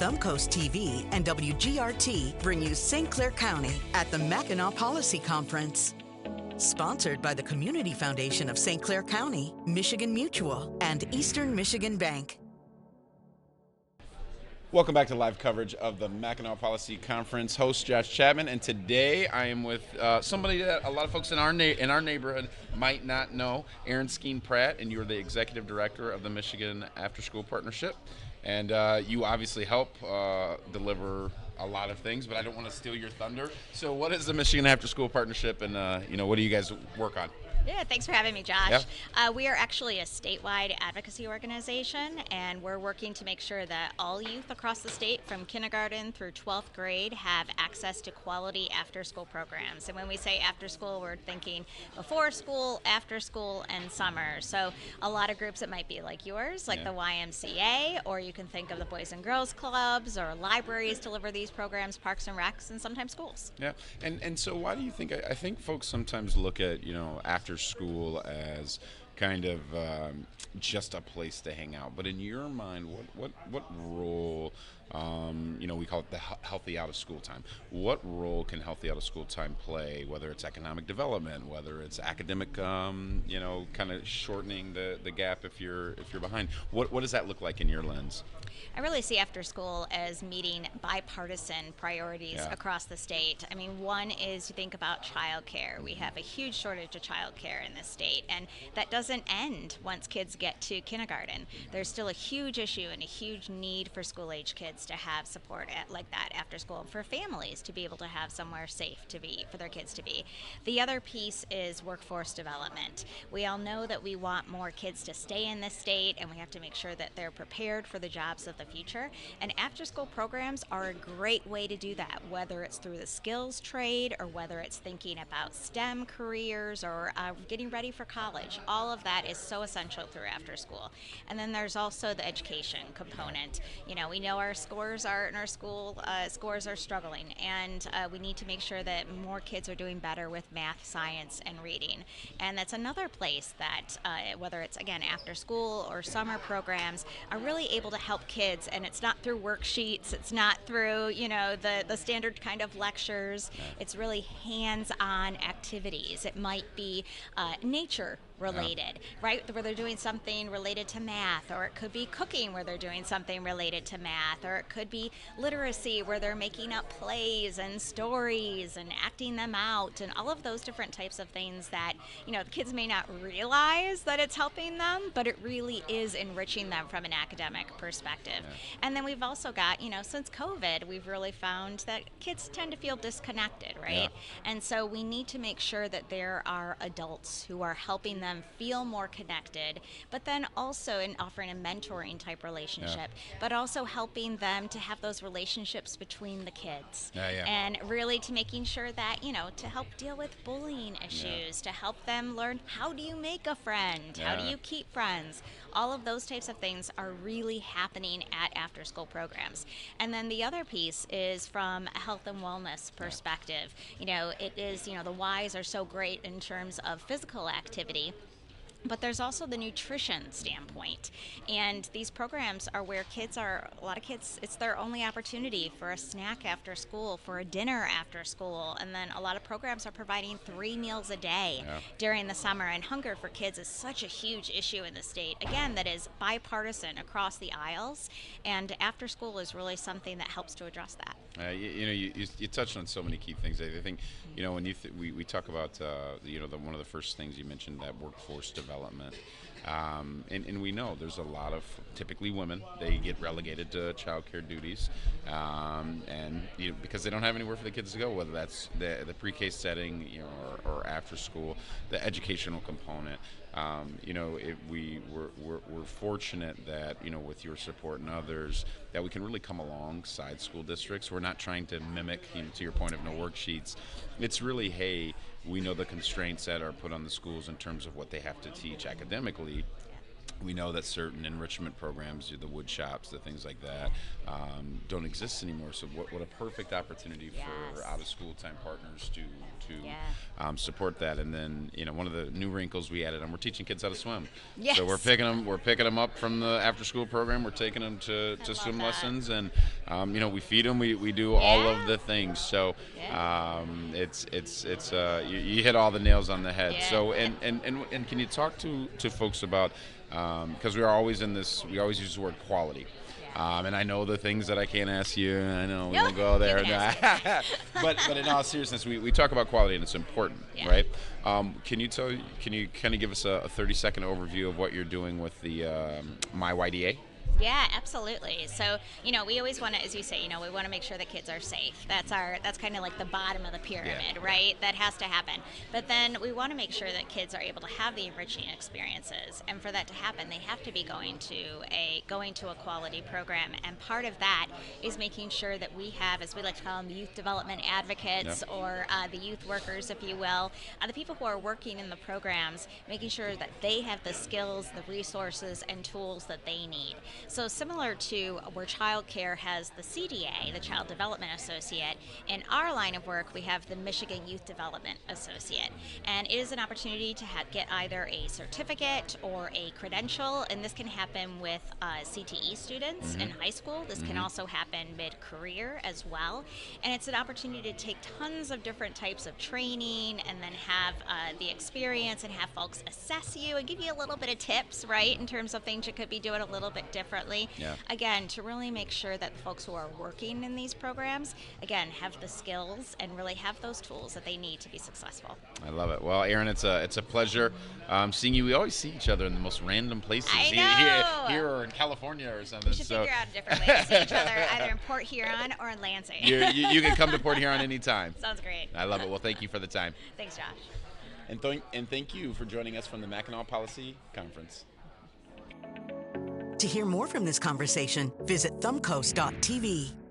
Thumbcoast TV and WGRT bring you St. Clair County at the Mackinac Policy Conference. Sponsored by the Community Foundation of St. Clair County, Michigan Mutual, and Eastern Michigan Bank. Welcome back to live coverage of the Mackinac Policy Conference. Host Josh Chapman, and today I am with somebody that a lot of folks in our neighborhood might not know, Erin Skene-Pratt, and you're the Executive Director of the Michigan After School Partnership. And you obviously help deliver a lot of things, but I don't want to steal your thunder. So what is the Michigan After School Partnership, and what do you guys work on? Yeah, thanks for having me, Josh. Yeah. We are actually a statewide advocacy organization, and we're working to make sure that all youth across the state from kindergarten through 12th grade have access to quality after-school programs. And when we say after school, we're thinking before school, after school, and summer. So a lot of groups that might be like yours, like the YMCA, or you can think of the Boys and Girls Clubs, or libraries deliver these programs, parks and recs, and sometimes schools. Yeah, and so why do you think, I think folks sometimes look at, after school as kind of just a place to hang out, but in your mind, what role, we call it the healthy out of school time. What role can healthy out of school time play, whether it's economic development, whether it's academic, kind of shortening the gap if you're behind? What does that look like in your lens? I really see after school as meeting bipartisan priorities across the state. I mean, one is you think about childcare. We have a huge shortage of childcare in this state, and that doesn't end once kids get to kindergarten. There's still a huge issue and a huge need for school-age kids to have support like that after school, and for families to be able to have somewhere safe to be, for their kids to be. The other piece is workforce development. We all know that we want more kids to stay in this state, and we have to make sure that they're prepared for the jobs of the future. And after-school programs are a great way to do that, whether it's through the skills trade or whether it's thinking about STEM careers or getting ready for college. All of that is so essential through after school. And then there's also the education component. We know our scores are in our school, scores are struggling, and we need to make sure that more kids are doing better with math, science, and reading. And that's another place that, whether it's, again, after school or summer programs, are really able to help kids. And it's not through worksheets, it's not through, the standard kind of lectures. It's really hands-on activities. It might be nature related, right? Where they're doing something related to math, or it could be cooking where they're doing something related to math, or it could be literacy where they're making up plays and stories and acting them out, and all of those different types of things that, the kids may not realize that it's helping them, but it really is enriching them from an academic perspective. And then we've also got, since COVID, we've really found that kids tend to feel disconnected, right? And so we need to make sure that there are adults who are helping them feel more connected, but then also in offering a mentoring type relationship, but also helping them to have those relationships between the kids. And really to making sure that, to help deal with bullying issues, to help them learn how do you make a friend, how do you keep friends. All of those types of things are really happening at after school programs. And then the other piece is from a health and wellness perspective. It is, the Ys are so great in terms of physical activity, but there's also the nutrition standpoint. And these programs are where a lot of kids, it's their only opportunity for a snack after school, for a dinner after school. And then a lot of programs are providing 3 meals a day during the summer. And hunger for kids is such a huge issue in the state, again, that is bipartisan across the aisles. And after school is really something that helps to address that. You touched on so many key things. I think, when we talk about, one of the first things you mentioned, that workforce development. And we know there's a lot of typically women, they get relegated to childcare duties, and because they don't have anywhere for the kids to go, whether that's the pre-K setting, or after school, the educational component. We're fortunate that with your support and others, that we can really come alongside school districts. We're not trying to mimic, to your point of no worksheets. It's really, hey, we know the constraints that are put on the schools in terms of what they have to teach academically. We know that certain enrichment programs, the wood shops, the things like that, don't exist anymore. So what a perfect opportunity for out-of-school time partners to support that. And then one of the new wrinkles we added, we're teaching kids how to swim. Yes. So we're picking them up from the after-school program. We're taking them to swim lessons, and we feed them. We do all of the things. So it's you hit all the nails on the head. So and can you talk to folks about, because we always use the word quality. And I know the things that I can't ask you, and I know we won't go there. but in all seriousness, we talk about quality, and it's important, right? Can you kind of give us a 30-second overview of what you're doing with the MyYDA? Yeah, absolutely. So, we always want to, as you say, we want to make sure that kids are safe. That's kind of like the bottom of the pyramid, right? That has to happen. But then we want to make sure that kids are able to have the enriching experiences. And for that to happen, they have to be going to a quality program. And part of that is making sure that we have, as we like to call them, the youth development advocates or the youth workers, if you will, the people who are working in the programs, making sure that they have the skills, the resources, and tools that they need. So similar to where child care has the CDA, the Child Development Associate, in our line of work we have the Michigan Youth Development Associate. And it is an opportunity to get either a certificate or a credential, and this can happen with CTE students in high school. This can also happen mid-career as well. And it's an opportunity to take tons of different types of training and then have the experience and have folks assess you and give you a little bit of tips, right, in terms of things you could be doing a little bit differently. Again, to really make sure that the folks who are working in these programs, again, have the skills and really have those tools that they need to be successful. I love it. Well, Erin, it's a pleasure seeing you. We always see each other in the most random places. I know. Here or in California or something. We should figure out a different way to see each other, either in Port Huron or in Lansing. You can come to Port Huron anytime. Sounds great. I love it. Well, thank you for the time. Thanks, Josh. And thank you for joining us from the Mackinac Policy Conference. To hear more from this conversation, visit thumbcoast.tv.